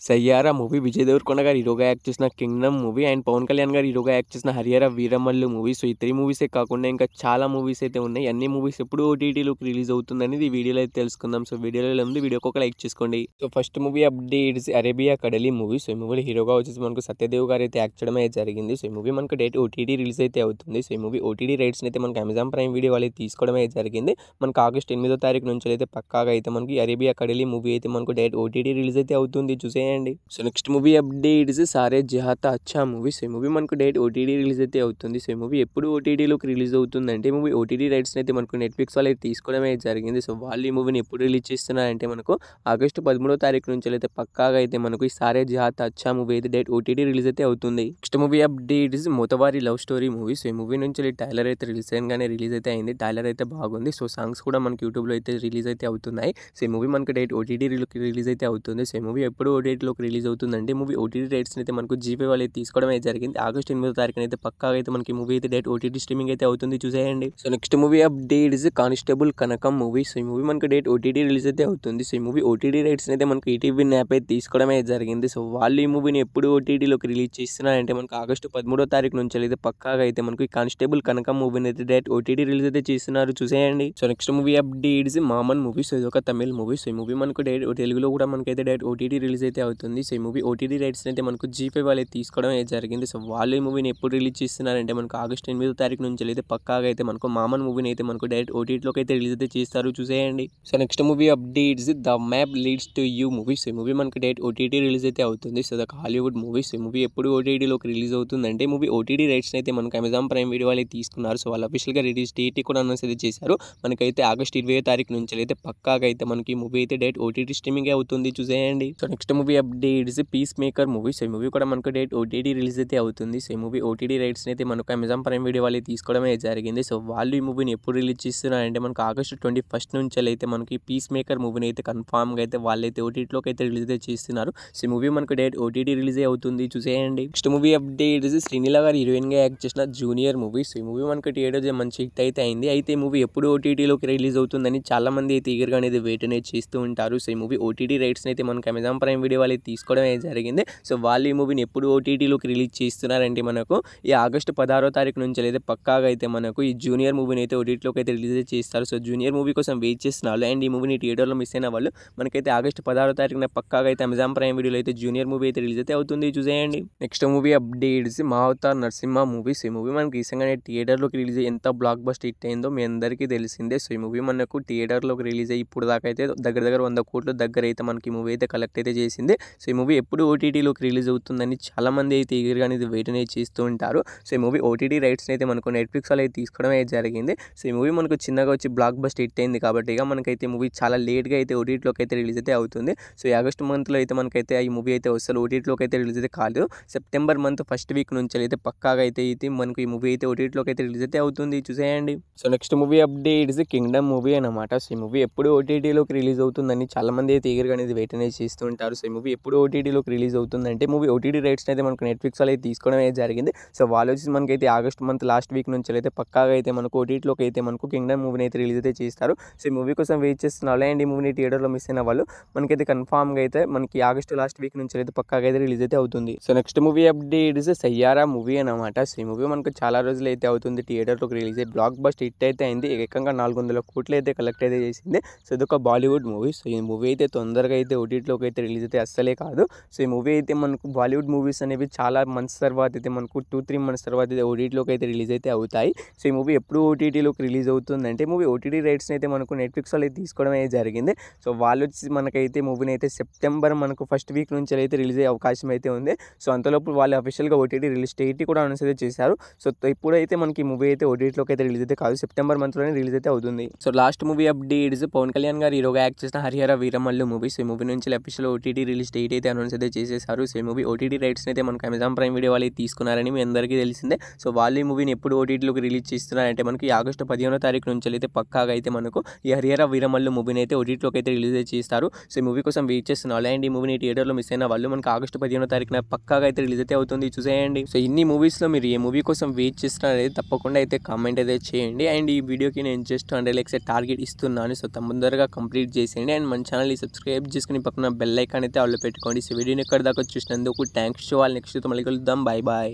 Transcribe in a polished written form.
'Saiyaara' movie, Vijay Devarakonda గారు హీరోగా act చేసిన 'కింగ్డమ్' మూవీ అండ్ పవన్ కళ్యాణ్ గారు హీరోగా యాక్ట్ చేసిన 'హరిహర వీరమల్లు' మూవీ. సో, ఈ 3 మూవీసే కాకుండా ఇంకా చాలా మూవీస్ అయితే ఉన్నాయి. అన్ని మూవీస్ ఎప్పుడు ఓటీటీలోకి రిలీజ్ అవుతుందనేది ఈ వీడియోలో అయితే తెలుసుకుందాం. సో, వీడియోలో ముందు వీడియోకి ఒక లైక్ చేసుకోండి. So, first movie updates 'Arabia కడలి' మూవీ. సో, ఈ మూవీలో హీరోగా వచ్చేసి మనకు సత్యదేవ్ గారు అయితే యాక్ట్ చేయడం అయితే జరిగింది. సో, ఈ మూవీ మనకు డైరెక్ట్ ఓటీటీ రిలీజ్ అయితే అవుతుంది. సో, ఈ మూవీ ఓటీటీ రైట్స్ని అయితే మనకు అమెజాన్ ప్రైమ్ వీడియో వాళ్ళు తీసుకోవడం అయితే జరిగింది. మనకు ఆగస్ట్ 8వ తారీఖు నుంచి అయితే పక్కాగా అయితే మనకి 'అరేబియా కడలి' మూవీ అయితే మనకు డైరెక్ట్ ఓటీటీ రిలీజ్ అయితే అవుతుంది, చూసేయండి. సో, నెక్స్ట్ మూవీ అప్డేట్స్ 'సారే జహాతా అచ్చా' మూవీ. సో, ఈ మూవీ మనకు డైరెక్ట్ ఓటీటీ రిలీజ్ అయితే అవుతుంది. సో, ఈ మూవీ ఎప్పుడు ఓటీటీలోకి రిలీజ్ అవుతుందంటే మూవీ ఓటీటీ రైట్స్ని అయితే మనకు నెట్ఫ్లిక్స్ వాళ్ళు అయితే తీసుకోవడం అయితే జరిగింది. సో, వాళ్ళు ఈ మూవీని ఎప్పుడు రిలీజ్ చేస్తున్నారంటే మనకు ఆగస్టు 13వ తారీఖు నుంచి అయితే పక్కాగా అయితే మనకు ఈ 'సారే జహాతా అచ్చా' మూవీ అయితే డైరెక్ట్ ఓటీటీ రిలీజ్ అయితే అవుతుంది. Next movie updates 'Mothevari love story' movie. So, ఈ మూవీ నుంచి టైలర్ అయితే రీసెంట్గానే రిలీజ్ అయితే అయింది. టైలర్ అయితే బాగుంది. సో, సాంగ్స్ కూడా మనకి యూట్యూబ్లో అయితే రిలీజ్ అయితే అవుతున్నాయి. సో, ఈ మూవీ మనకు డైరెక్ట్ ఓటీటీ రిలీజ్ అయితే అవుతుంది. సో, ఈ మూవీ ఎప్పుడు ఓటీటీలోకి రిలీజ్ అవుతుందంటే మూవీ ఓటీటీ రైట్స్ని అయితే మనకు జీపే వాళ్ళు అయితే తీసుకోవడం అయితే జరిగింది. ఆగస్ట్ 8వ తారీఖున అయితే పక్కాగా అయితే మనకి మూవీ అయితే డైరెక్ట్ ఓటీటీ స్ట్రీమింగ్ అయితే అవుతుంది, చూసేయండి. So, next movie updates 'constable Kanakam' movie. So, ఈ మూవీ మనకు డైరెక్ట్ ఓటీటీ రిలీజ్ అయితే అవుతుంది. సో, ఈ మూవీ ఓటీటీ రైట్స్ని అయితే మనకు ఈటీవీ యాప్ అయితే తీసుకోవడం అయితే జరిగింది. సో, వాళ్ళు ఈ మూవీని ఎప్పుడు ఓటీటీలోకి రిలీజ్ చేస్తున్నారంటే మనకు ఆగస్టు 13వ తారీఖు నుంచి అయితే పక్కాగా అయితే మనకు ఈ 'కానిస్టేబుల్ కనకం' మూవీని అయితే డైరెక్ట్ ఓటీటీ రిలీజ్ అయితే చేస్తున్నారు, చూసేయండి. So, next movie updates 'మామన్' movie. So, ఇది ఒక తమిళ్ మూవీ. సో, ఈ మూవీ మనకు డైరెక్ట్ తెలుగులో కూడా మనకైతే డైరెక్ట్ ఓటీటీ రిలీజ్ అయితే అవుతుంది. సో, ఈ మూవీ ఓటీటీ రైట్స్ అయితే మనకు జీపే వాళ్ళు అయితే తీసుకోవడం అయితే జరిగింది. సో, వాళ్ళు ఈ మూవీని ఎప్పుడు రిలీజ్ చేస్తున్నారంటే మనకు ఆగస్ట్ 8వ తారీఖు నుంచి అయితే పక్కాగా అయితే మనకు 'మామన్' మూవీని అయితే మనకు డైరెక్ట్ ఓటీటీలోకి అయితే రిలీజ్ అయితే చేస్తారు, చూసేయండి. So, next movie updates 'the map leads to you' movie. So, ఈ మూవీ మనకు డైరెక్ట్ ఓటీటీ రిలీజ్ అయితే అవుతుంది. సో, ఒక హాలీవుడ్ మూవీ. సో, ఈ మూవీ ఎప్పుడు ఓటీటీలోకి రిలీజ్ అవుతుందంటే మూవీ ఓటీటీ రైట్స్ అయితే మనకు అమెజాన్ ప్రైమ్ వీడియో వాళ్ళు తీసుకున్నారు. సో, వాళ్ళు అఫీషియల్గా రిలీజ్ డేట్ కూడా అనౌన్స్ అయితే చేశారు. మనకైతే ఆగస్ట్ 20వ తారీఖు నుంచి అయితే పక్కాగా అయితే మనకి మూవీ అయితే డైరెక్ట్ ఓటీటీ స్ట్రీమింగ్ అవుతుంది, చూసేయండి. So, next movie updates 'piece maker' movie. So, ఈ మూవీ కూడా మనకు డైరెక్ట్ ఓటీటీ రిలీజ్ అయితే అవుతుంది. సో, ఈ మూవీ ఓటీటీ రైట్స్ అయితే మనకు అమెజాన్ ప్రైమ్ వీడియో వాళ్ళు తీసుకోవడం అయితే జరిగింది. సో, వాళ్ళు ఈ మూవీని ఎప్పుడు రిలీజ్ చేస్తున్నారంటే మనకు ఆగస్ట్ 21st నుంచి అయితే మనకి 'పీస్ మేకర్' మూవీని అయితే కన్ఫామ్గా అయితే వాళ్ళైతే ఓటీటీలోకి అయితే రిలీజ్ అయితే చేస్తున్నారు. సో, ఈ మూవీ మనకు డైరెక్ట్ ఓటీటీ రిలీజ్ అవుతుంది, చూసేయండి. నెక్స్ట్ మూవీ అప్డేట్స్ శ్రీలీల గారు హీరోయిన్గా యాక్ట్ చేసిన 'జూనియర్' మూవీ. సో, ఈ మూవీ మనకు థియేటర్ మంచి హిట్ అయితే అయింది. అయితే ఈ మూవీ ఎప్పుడు ఓటీటీలోకి రిలీజ్ అవుతుందని చాలా మంది అయితే ఈగర్గా అనేది వెయిట్ అనేది చేస్తూ ఉంటారు. సో, ఈ మూవీ ఓటీటీ రైట్స్ అయితే మనకు అమెజాన్ ప్రైమ్ వీడియో వాళ్ళు తీసుకోవడం అయితే జరిగింది. సో, వాళ్ళు ఈ మూవీని ఎప్పుడు ఓటీటీలోకి రిలీజ్ చేస్తున్నారంటే మనకు ఈ ఆగస్టు 16వ తారీఖు నుంచి అయితే పక్కాగా అయితే మనకు ఈ 'జూనియర్' మూవీని అయితే ఓటీటీలోకి అయితే రిలీజ్ చేస్తారు. సో, 'జూనియర్' మూవీ కోసం వెయిట్ చేస్తున్నారు అండ్ ఈ మూవీని థియేటర్లో మిస్ అయిన వాళ్ళు మనకైతే ఆగస్టు 16వ తారీఖున పక్కాగా అయితే అమెజాన్ ప్రైమ్ వీడియోలో అయితే 'జూనియర్' మూవీ అయితే రిలీజ్ అయితే అవుతుంది, చూసేయండి. నెక్స్ట్ మూవీ అప్డేట్స్ 'మా అవతార్ నరసింహ' మూవీ. సో, ఈ మూవీ మనకి రీసెంట్గానే థియేటర్లోకి రిలీజ్ అయ్యి ఎంత బ్లాక్ బస్టర్ హిట్ అయిందో మీ అందరికీ తెలిసిందే. సో, ఈ మూవీ మనకు థియేటర్లోకి రిలీజ్ అయ్యి ఇప్పుడు దాకా అయితే దగ్గర 100 కోట్ల దగ్గర అయితే మనకి మూవీ అయితే కలెక్ట్ అయితే చేసింది. సో, ఈ మూవీ ఎప్పుడు ఓటీటీలోకి రిలీజ్ అవుతుందని చాలా మంది అయితే ఈగర్గా అనేది వెయిట్ అనేది చేస్తూ ఉంటారు. సో, ఈ మూవీ ఓటీటీ రైట్స్ని అయితే మనకు నెట్ఫ్లిక్స్ వాళ్ళు అయితే తీసుకోవడం అయితే జరిగింది. సో, ఈ మూవీ మనకు చిన్నగా వచ్చి బ్లాక్ బస్టర్ హిట్ అయింది కాబట్టి ఇక మనకైతే మూవీ చాలా లేట్గా అయితే ఓటీటీలోకి అయితే రిలీజ్ అయితే అవుతుంది. సో, ఈ ఆగస్ట్ మంత్లో అయితే మనకైతే ఈ మూవీ అయితే అసలు ఓటీటీలోకి అయితే రిలీజ్ అయితే కాదు. సెప్టెంబర్ మంత్ ఫస్ట్ వీక్ నుంచి అయితే పక్కాగా అయితే మనకు ఈ మూవీ అయితే ఓటీటీలోకి అయితే రిలీజ్ అయితే అవుతుంది, చూసేయండి. So, next movie updates 'Kingdom' movie అనమాట. సో, ఈ మూవీ ఎప్పుడు ఓటీటీలోకి రిలీజ్ అవుతుందని చాలా మంది అయితే ఈగర్గా అనేది వెయిట్ అనేది చేస్తూ ఉంటారు. సో, ఈ మూవీ ఎప్పుడు ఓటీటీలోకి రిలీజ్ అవుతుందంటే మూవీ ఓటీటీ రైట్స్ అయితే మనకు నెట్ఫ్లిక్స్ వాళ్ళు అయితే తీసుకోవడం అయితే జరిగింది. సో, వాళ్ళు వచ్చి మనకైతే ఆగస్ట్ మంత్ లాస్ట్ వీక్ నుంచి అయితే పక్కాగా అయితే మనకు ఓటీటీలోకి అయితే మనకు 'కింగ్డమ్' మూవీని అయితే రిలీజ్ అయితే చేస్తారు. సో, ఈ మూవీ కోసం వెయిట్ చేస్తున్నారు అండ్ ఈ మూవీని థియేటర్లో మిస్ అయిన వాళ్ళు మనకైతే కన్ఫామ్గా అయితే మనకి ఆగస్ట్ లాస్ట్ వీక్ నుంచి అయితే పక్కాగా అయితే రిలీజ్ అయితే అవుతుంది. So, next movie updates 'Saiyaara' movie అనమాట. సో, ఈ మూవీ మనకు చాలా రోజులు అయితే అవుతుంది థియేటర్లోకి రిలీజ్ అయ్యి బ్లాక్ బస్ట్ హిట్ అయితే అయింది. ఏకంగా 400 కోట్లు అయితే కలెక్ట్ అయితే చేసింది. సో, ఇది ఒక బాలీవుడ్ మూవీ. సో, ఈ మూవీ అయితే తొందరగా అయితే ఓటీటీలోకి అయితే రిలీజ్ అయితే అస్సలే కాదు. సో, ఈ మూవీ అయితే మనకు బాలీవుడ్ మూవీస్ అనేవి చాలా మంత్స్ తర్వాత అయితే మనకు 2-3 మంత్స్ తర్వాత అయితే ఓటీటీలోకి అయితే రిలీజ్ అయితే అవుతాయి. సో, ఈ మూవీ ఎప్పుడు ఓటీటీలోకి రిలీజ్ అవుతుందంటే మూవీ ఓటీటీ రైట్స్ని అయితే మనకు నెట్ఫ్లిక్స్ వాళ్ళు అయితే తీసుకోవడం అయితే జరిగింది. సో, వాళ్ళు వచ్చి మనకైతే మూవీని అయితే సెప్టెంబర్ మనకు ఫస్ట్ వీక్ నుంచి అయితే రిలీజ్ అయ్యే అవకాశం అయితే ఉంది. సో, అంతలోపు వాళ్ళు అఫీషియల్గా ఓటీటీ రిలీజ్ డేట్ కూడా అనౌన్స్ అయితే చేశారు. సో, ఇప్పుడైతే మనకి మూవీ అయితే ఓటీటీలోకి అయితే రిలీజ్ అయితే కాదు, సెప్టెంబర్ మంత్లోనే రిలీజ్ అయితే అవుతుంది. So, last movie updates Pawan Kalyan గారు హీరోగా యాక్ట్ చేసిన 'హరిహర వీరమల్లు' మూవీ. సో, ఈ మూవీ నుంచి అఫీషియల్ ఓటీటీ రిలీజ్ డేట్ అయితే అనౌన్స్ అయితే చేసేసారు. సో, ఈ మూవీ ఓటీటీ రైట్స్ని అయితే మనకు అమెజాన్ ప్రైమ్ వీడియో వాళ్ళు తీసుకున్నారని మీ అందరికీ తెలిసిందే. సో, వాళ్ళు ఈ మూవీని ఎప్పుడు ఓటీటీలోకి రిలీజ్ చేస్తున్నారంటే మనకి ఆగస్టు 15వ తారీఖు నుంచి అయితే పక్కాగా అయితే మనకు ఈ 'హరిహర వీరమల్లు' మూవీని అయితే ఓటీటీలోకి అయితే రిలీజ్ చేస్తారు. సో, ఈ మూవీ కోసం వెయిట్ చేస్తున్నారు అండ్ ఈ మూవీని థియేటర్లో మిస్ అయిన వాళ్ళు మనకు ఆగస్టు 15వ తారీఖున పక్కాగా అయితే రిలీజ్ అయితే అవుతుంది, చూసేయండి. సో, ఇన్ని మూవీస్లో మీరు ఏ మూవీ కోసం వెయిట్ చేస్తున్నారు అనేది తప్పకుండా అయితే కామెంట్ అయితే చేయండి అండ్ ఈ వీడియోకి నేను జస్ట్ 100 లైక్స్ టార్గెట్ ఇస్తున్నాను. సో, తొందరగా కంప్లీట్ చేసేయండి అండ్ మన ఛానల్ని సబ్స్క్రైబ్ చేసుకుని పక్కన బెల్ ఐకాన్ అయితే ఆల్ పెట్టుకోండి. సో వీడియోని ఎక్కడి దాకా చూసినందుకు థ్యాంక్స్ టు ఆల్. నెక్స్ట్ మళ్ళీ కలుద్దాం. Bye bye.